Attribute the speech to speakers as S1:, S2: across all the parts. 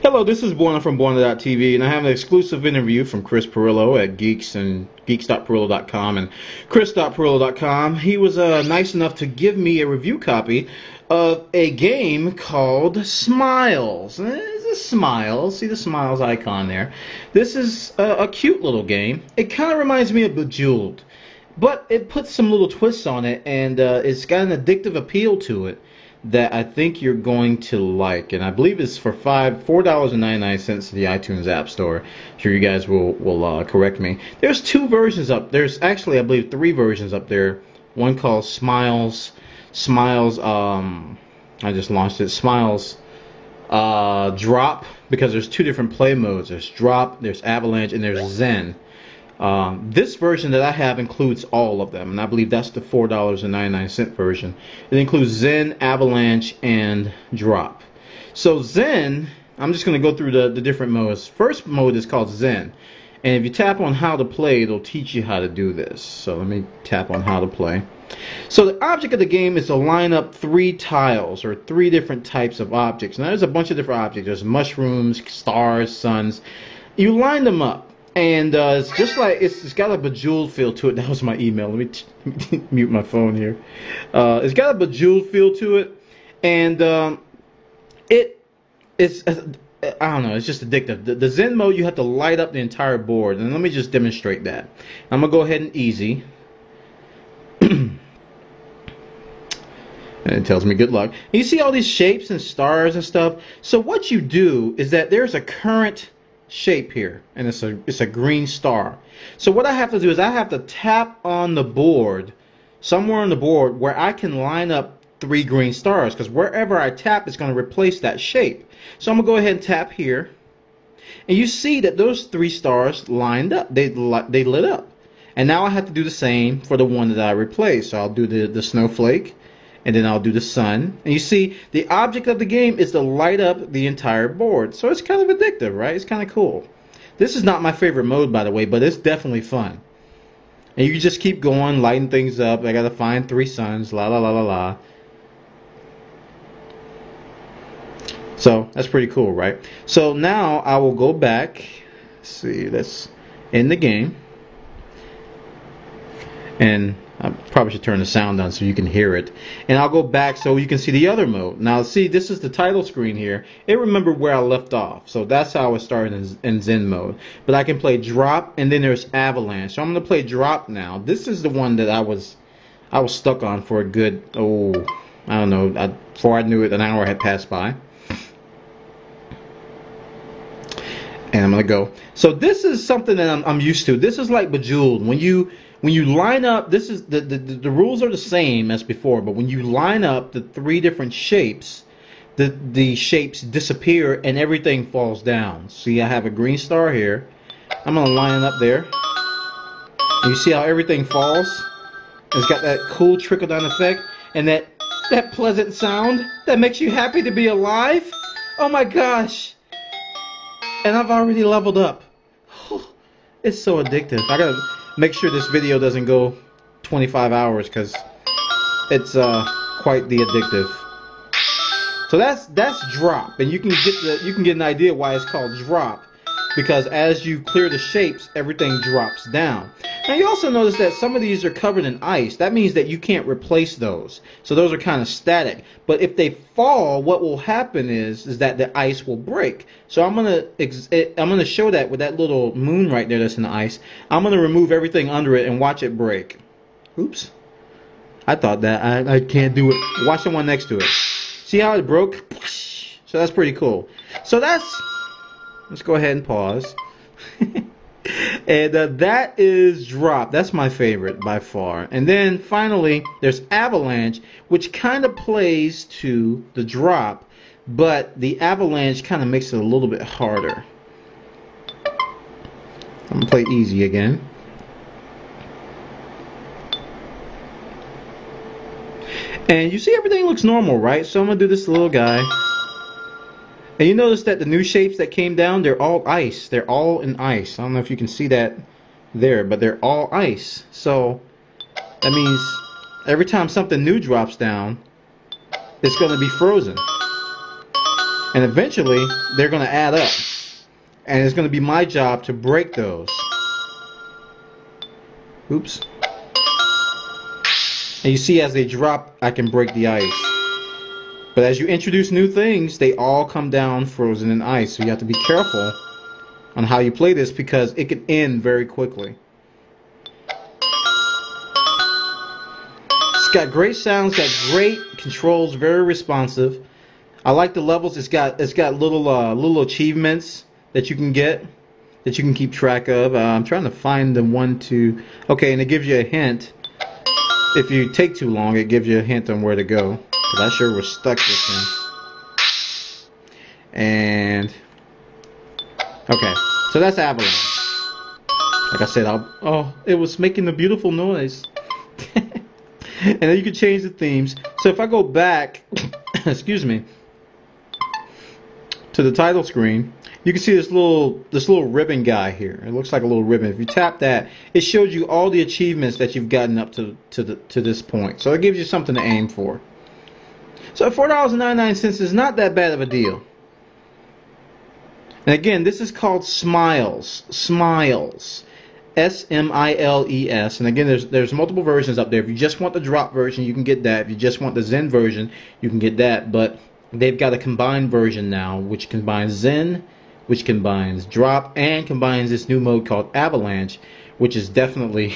S1: Hello, this is Borna from Borna.tv, and I have an exclusive interview from Chris Pirillo at Geeks.Pirillo.com and Chris.Pirillo.com. He was nice enough to give me a review copy of a game called Smiles. It's a Smiles. See the Smiles icon there. This is a cute little game. It kind of reminds me of Bejeweled, but it puts some little twists on it, and it's got an addictive appeal to it that I think you're going to like, and I believe it's for $4.99 in the iTunes App Store. I'm sure you guys will correct me. There's two versions up. There's actually, I believe, three versions up there. One called Smiles. I just launched it. Smiles Drop, because there's two different play modes. There's Drop, there's Avalanche, and there's Zen. This version that I have includes all of them, and I believe that's the $4.99 version. It includes Zen, Avalanche, and Drop. So Zen, I'm just going to go through the different modes. First mode is called Zen, and if you tap on how to play, it'll teach you how to do this. So let me tap on how to play. So the object of the game is to line up 3 tiles, or 3 different types of objects. Now there's a bunch of different objects. There's mushrooms, stars, suns. You line them up. And it's just like, it's got a Bejeweled feel to it. That was my email. Let me mute my phone here. It's got a Bejeweled feel to it. And it's I don't know, it's just addictive. The Zen mode, you have to light up the entire board. And let me just demonstrate that. I'm going to go ahead and easy. And it tells me good luck. And you see all these shapes and stars and stuff. So what you do is that there's a current shape here, and it's a green star. So what I have to do is I have to tap on the board, somewhere on the board where I can line up 3 green stars, because wherever I tap, it's going to replace that shape. So I'm going to go ahead and tap here, and you see that those 3 stars lined up. They lit up. And now I have to do the same for the one that I replaced. So I'll do the snowflake, and then I'll do the sun. And you see, the object of the game is to light up the entire board. So it's kind of addictive, right? It's kind of cool. This is not my favorite mode, by the way, but it's definitely fun. And you just keep going, lighting things up. I got to find 3 suns, la la la la la. So that's pretty cool, right? So now I will go back. Let's see, that's in the game. And I probably should turn the sound down so you can hear it. And I'll go back so you can see the other mode. Now see, this is the title screen here. It remembered where I left off. So that's how I started in Zen mode. But I can play Drop, and then there's Avalanche. So I'm going to play Drop now. This is the one that I was stuck on for a good, I don't know, before I knew it, an hour had passed by. And I'm going to go. So this is something that I'm used to. This is like Bejeweled. When you line up, this is the rules are the same as before, but when you line up the 3 different shapes, the shapes disappear and everything falls down. See, I have a green star here. I'm gonna line it up there. And you see how everything falls? It's got that cool trickle down effect, and that pleasant sound that makes you happy to be alive. Oh my gosh! And I've already leveled up. It's so addictive. I gotta make sure this video doesn't go 25 hours, because it's quite the addictive. So that's Drop, and you can get an idea why it's called Drop, because as you clear the shapes, everything drops down. Now you also notice that some of these are covered in ice. That means that you can't replace those. So those are kind of static. But if they fall, what will happen is that the ice will break. So I'm gonna show that with that little moon right there that's in the ice. I'm gonna remove everything under it and watch it break. Oops. I thought that I can't do it. Watch the one next to it. See how it broke? So that's pretty cool. So let's go ahead and pause. And that is Drop. That's my favorite by far. And then finally, there's Avalanche, which kind of plays to the Drop, but the Avalanche kind of makes it a little bit harder. I'm going to play easy again. And you see everything looks normal, right? So I'm going to do this little guy. And you notice that the new shapes that came down, they're all ice. They're all in ice. I don't know if you can see that there, but they're all ice. So that means every time something new drops down, it's going to be frozen. And eventually, they're going to add up. And it's going to be my job to break those. Oops. And you see as they drop, I can break the ice. But as you introduce new things, they all come down frozen in ice. So you have to be careful on how you play this because it can end very quickly. It's got great sounds, got great controls, very responsive. I like the levels. It's got little achievements that you can get, that you can keep track of. I'm trying to find the one to... Okay, and it gives you a hint. If you take too long, it gives you a hint on where to go. Because I sure was stuck this thing. And... Okay, so that's Avalanche. Like I said, oh, it was making a beautiful noise. And then you can change the themes. So if I go back, excuse me, to the title screen, you can see this little ribbon guy here. It looks like a little ribbon. If you tap that, it shows you all the achievements that you've gotten up to this point. So it gives you something to aim for. So $4.99 is not that bad of a deal. And again, this is called Smiles. Smiles. S-M-I-L-E-S. And again, there's multiple versions up there. If you just want the drop version, you can get that. If you just want the Zen version, you can get that. But they've got a combined version now, which combines Zen, which combines drop, and combines this new mode called Avalanche, which is definitely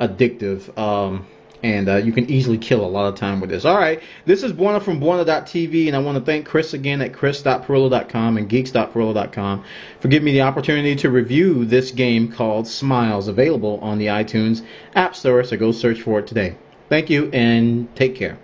S1: addictive. And you can easily kill a lot of time with this. Alright, this is Bwana from Bwana.tv, and I want to thank Chris again at chris.pirillo.com and geeks.pirillo.com for giving me the opportunity to review this game called Smiles, available on the iTunes App Store, so go search for it today. Thank you, and take care.